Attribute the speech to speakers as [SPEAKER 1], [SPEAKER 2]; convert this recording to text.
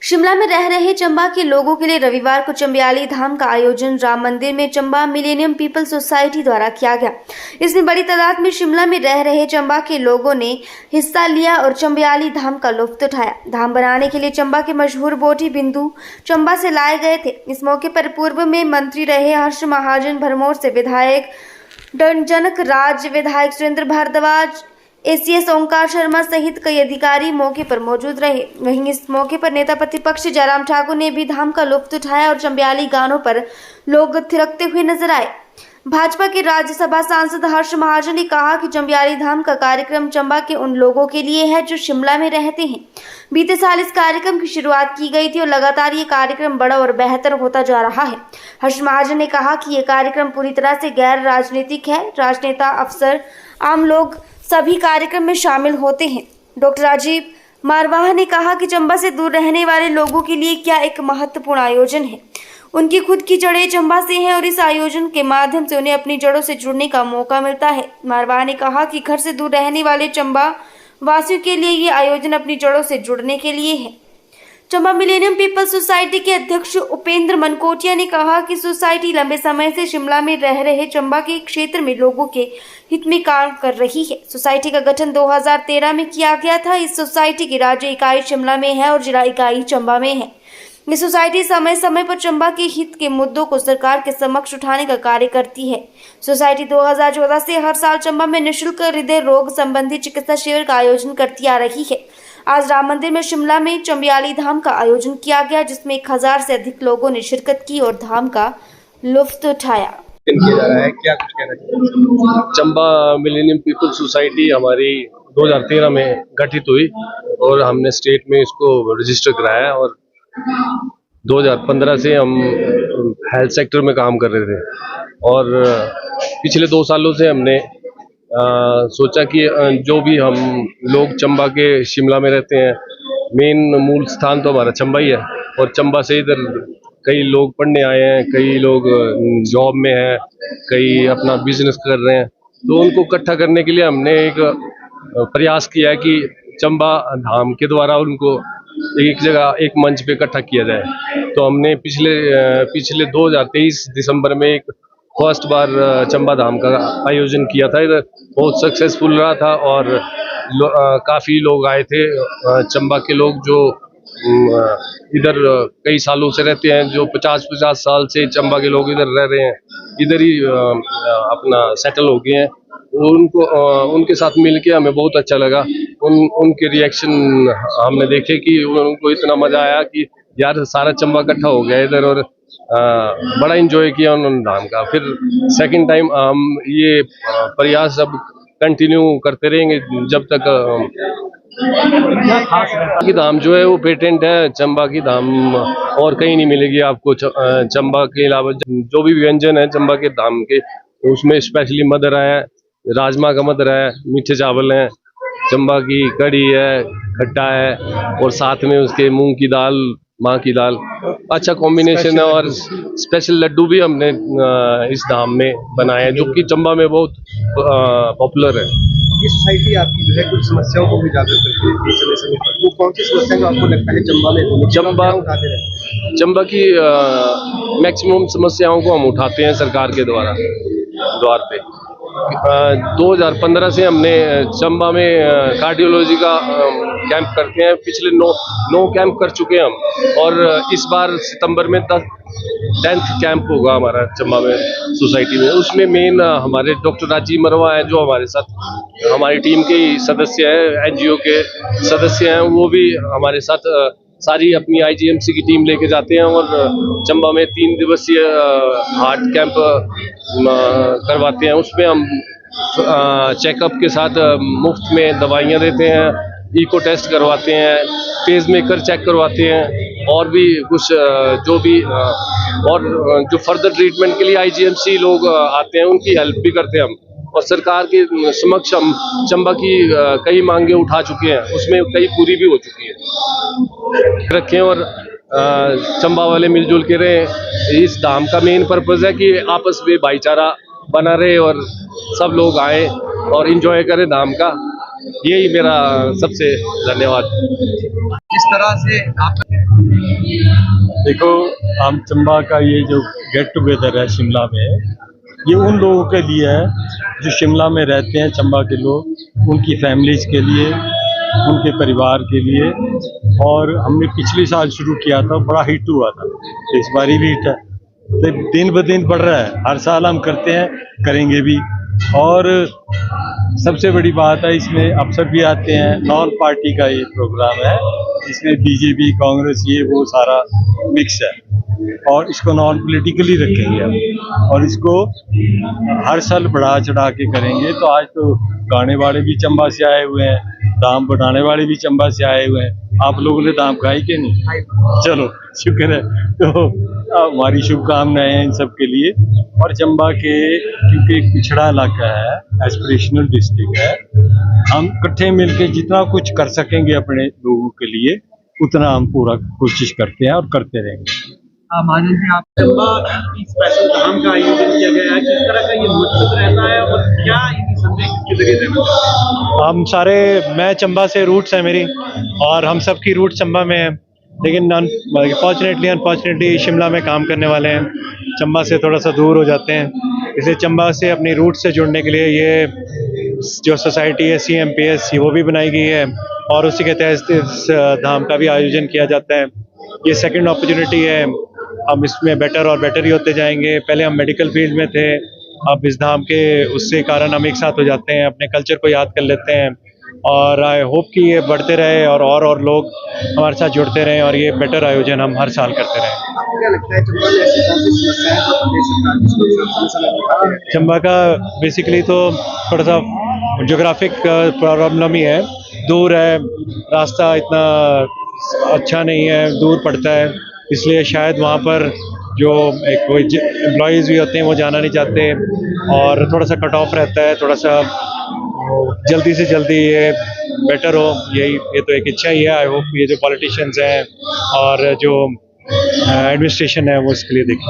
[SPEAKER 1] शिमला में रह रहे चंबा के लोगों के लिए रविवार को चंबियाली धाम का आयोजन राम मंदिर में चंबा मिलेनियम पीपल सोसाइटी द्वारा किया गया। इसमें बड़ी तादाद में शिमला में रह रहे चंबा के लोगों ने हिस्सा लिया और चंबियाली धाम का लुत्फ उठाया। धाम बनाने के लिए चंबा के मशहूर बोटी बिंदु चंबा से लाए गए थे। इस मौके पर पूर्व में मंत्री रहे हर्ष महाजन भरमौर से विधायक जनक राज, विधायक सुरेंद्र भारद्वाज, एसीएस ओंकार शर्मा सहित कई अधिकारी मौके पर मौजूद रहे। वहीं इस मौके पर नेता प्रतिपक्ष जयराम ठाकुर ने भी धाम का लुत्फ उठाया और चंबियाली गानों पर लोग थिरकते हुए नजर आए। भाजपा के राज्यसभा सांसद हर्ष महाजन ने कहा कि चंबियाली धाम का कार्यक्रम चंबा के उन लोगों के लिए है जो शिमला में रहते हैं। बीते साल इस कार्यक्रम की शुरुआत की गई थी और लगातार ये कार्यक्रम बड़ा और बेहतर होता जा रहा है। हर्ष महाजन ने कहा कि ये कार्यक्रम पूरी तरह से गैर राजनीतिक है। राजनेता, अफसर, आम लोग सभी कार्यक्रम में शामिल होते हैं। डॉक्टर राजीव मारवाह ने कहा कि चंबा से दूर रहने वाले लोगों के लिए क्या एक महत्वपूर्ण आयोजन है। उनकी खुद की जड़ें चंबा से हैं और इस आयोजन के माध्यम से उन्हें अपनी जड़ों से जुड़ने का मौका मिलता है। मारवाह ने कहा कि घर से दूर रहने वाले चंबा वासियों के लिए ये आयोजन अपनी जड़ों से जुड़ने के लिए है। चंबा मिलेनियम पीपल सोसाइटी के अध्यक्ष उपेंद्र मनकोटिया ने कहा कि सोसाइटी लंबे समय से शिमला में रह रहे चंबा के क्षेत्र में लोगों के हित में काम कर रही है। सोसाइटी का गठन 2013 में किया गया था। इस सोसाइटी की राज्य इकाई शिमला में है और जिला इकाई चंबा में है। ये सोसाइटी समय समय पर चंबा के हित के मुद्दों को सरकार के समक्ष उठाने का कार्य करती है। सोसाइटी 2014 से हर साल चंबा में निःशुल्क हृदय रोग संबंधी चिकित्सा शिविर का आयोजन करती आ रही है। आज राम मंदिर में शिमला में चंबियाली धाम का आयोजन किया गया, जिसमें 1000 से अधिक लोगों ने शिरकत की और धाम का लुत्फ उठाया।
[SPEAKER 2] क्या कुछ कहना चाहिए?
[SPEAKER 3] चंबा मिलेनियम पीपल सोसाइटी हमारी 2013 में गठित हुई और हमने स्टेट में इसको रजिस्टर कराया और 2015 से हम हेल्थ सेक्टर में काम कर रहे थे और पिछले 2 सालों से हमने सोचा कि जो भी हम लोग चंबा के शिमला में रहते हैं, मेन मूल स्थान तो हमारा चंबा ही है और चंबा से इधर कई लोग पढ़ने आए हैं, कई लोग जॉब में हैं, कई अपना बिजनेस कर रहे हैं, तो उनको इकट्ठा करने के लिए हमने एक प्रयास किया है कि चंबा धाम के द्वारा उनको एक जगह एक मंच पे इकट्ठा किया जाए। तो हमने पिछले 2023 दिसंबर में एक फर्स्ट बार चंबा धाम का आयोजन किया था। इधर बहुत सक्सेसफुल रहा था और काफ़ी लोग आए थे चंबा के लोग जो इधर कई सालों से रहते हैं, जो 50 साल से चंबा के लोग इधर रह रहे हैं, इधर ही अपना सेटल हो गए हैं। उनके साथ मिलके हमें बहुत अच्छा लगा। उनके रिएक्शन हमने देखे कि उनको इतना मजा आया कि यार सारा चंबा इकट्ठा हो गया इधर और बड़ा एंजॉय किया उन्होंने धाम का। फिर सेकंड टाइम हम ये प्रयास अब कंटिन्यू करते रहेंगे जब तक की धाम जो है वो पेटेंट है। चंबा की धाम और कहीं नहीं मिलेगी आपको। चंबा के अलावा जो भी व्यंजन है चंबा के धाम के, उसमें स्पेशली मदरा है, राजमा का मदरा है, मीठे चावल हैं, चंबा की कढ़ी है, खट्टा है और साथ में उसके मूंग की दाल, माँ की दाल, अच्छा कॉम्बिनेशन है। और स्पेशल लड्डू भी हमने इस धाम में बनाए हैं जो कि चंबा में बहुत पॉपुलर है।
[SPEAKER 2] ये सोसाइटी आपकी जो है कुछ समस्याओं को भी जाकर करती है समय पर, वो कौन सी समस्या जो आपको लगता है चंबा में
[SPEAKER 3] चंबा की मैक्सिमम समस्याओं को हम उठाते हैं सरकार के द्वार पे। 2015 से हमने चंबा में कार्डियोलॉजी का कैंप करते हैं। पिछले 9 कैंप कर चुके हैं हम और इस बार सितंबर में 10th कैंप होगा हमारा चंबा में सोसाइटी में। उसमें मेन हमारे डॉक्टर राजीव मरवा हैं जो हमारे साथ हमारी टीम के सदस्य हैं, एनजीओ के सदस्य हैं। वो भी हमारे साथ सारी अपनी आईजीएमसी की टीम लेके जाते हैं और चंबा में 3 दिवसीय हार्ट कैंप करवाते हैं। उसमें हम चेकअप के साथ मुफ्त में दवाइयाँ देते हैं, इको टेस्ट करवाते हैं, पेस मेकर चेक करवाते हैं और भी कुछ और जो फर्दर ट्रीटमेंट के लिए आईजीएमसी लोग आते हैं उनकी हेल्प भी करते हैं हम। और सरकार के समक्ष हम चंबा की कई मांगे उठा चुके हैं, उसमें कई पूरी भी हो चुकी है। रखें और चंबा वाले मिलजुल के रहे। इस धाम का मेन पर्पज है कि आपस में भाईचारा बना रहे और सब लोग आए और एंजॉय करें धाम का। यही मेरा सबसे धन्यवाद।
[SPEAKER 2] किस तरह से आप
[SPEAKER 4] देखो, हम चंबा का ये जो गेट टुगेदर है शिमला में, ये उन लोगों के लिए है जो शिमला में रहते हैं, चंबा के लोग, उनकी फैमिलीज के लिए, उनके परिवार के लिए। और हमने पिछले साल शुरू किया था, बड़ा हिट हुआ था, इस बारी भी हिट है, तो दिन ब दिन बढ़ रहा है। हर साल हम करते हैं, करेंगे भी। और सबसे बड़ी बात है, इसमें अफसर भी आते हैं, नॉन पार्टी का ये प्रोग्राम है, इसमें बीजेपी, कांग्रेस, ये वो सारा मिक्स है, और इसको नॉन पॉलिटिकली रखेंगे हम, और इसको हर साल बढ़ा चढ़ा के करेंगे। तो आज तो गाने वाले भी चंबा से आए हुए हैं, दाम बढ़ाने वाले भी चंबा से आए हुए हैं। आप लोगों ने दाम खाई के नहीं? चलो, शुक्र है। तो हमारी शुभकामनाएं हैं इन सब के लिए। और चंबा के, क्योंकि एक पिछड़ा इलाका है, एस्पिरेशनल डिस्ट्रिक्ट है, हम इकट्ठे मिलके जितना कुछ कर सकेंगे अपने लोगों के लिए, उतना हम पूरा कोशिश करते हैं और करते रहेंगे।
[SPEAKER 2] महाजन जी, आप चंबा की स्पेशल धाम का आयोजन किया गया है, किस तरह का ये मकसद रहता है और क्या इनकी संदेश इसके जरिए देना चाहते हैं?
[SPEAKER 5] हम सारे, मैं चंबा से रूट्स है मेरी, और हम सब की रूट चंबा में है, लेकिन अनफॉर्चुनेटली शिमला में काम करने वाले हैं, चंबा से थोड़ा सा दूर हो जाते हैं। इसलिए चंबा से अपनी रूट से जुड़ने के लिए ये जो सोसाइटी है CMPS, वो भी बनाई गई है, और उसी के तहत इस धाम का भी आयोजन किया जाता है। ये सेकंड अपॉर्चुनिटी है, हम इसमें बेटर और बेटर ही होते जाएंगे। पहले हम मेडिकल फील्ड में थे, अब इस धाम के उससे कारण हम एक साथ हो जाते हैं, अपने कल्चर को याद कर लेते हैं, और आई होप कि ये बढ़ते रहे और लोग हमारे साथ जुड़ते रहें, और ये बेटर आयोजन हम हर साल करते रहें।
[SPEAKER 2] आपको क्या लगता है चंबा में ऐसी कौन सी समस्या है जो प्रदेश सरकार जिसको समय निकालती है?
[SPEAKER 5] चंबा का बेसिकली तो थोड़ा सा ज्योग्राफिक प्रॉब्लम ही है, दूर है, रास्ता इतना अच्छा नहीं है, दूर पड़ता है, इसलिए शायद वहाँ पर जो एक कोई एम्प्लॉयज़ भी होते हैं वो जाना नहीं चाहते, और थोड़ा सा कट ऑफ रहता है, थोड़ा सा जल्दी से जल्दी ये बेटर हो, ये तो एक इच्छा ही है। आई होप ये जो पॉलिटिशियंस हैं और जो एडमिनिस्ट्रेशन है वो इसके लिए देखें।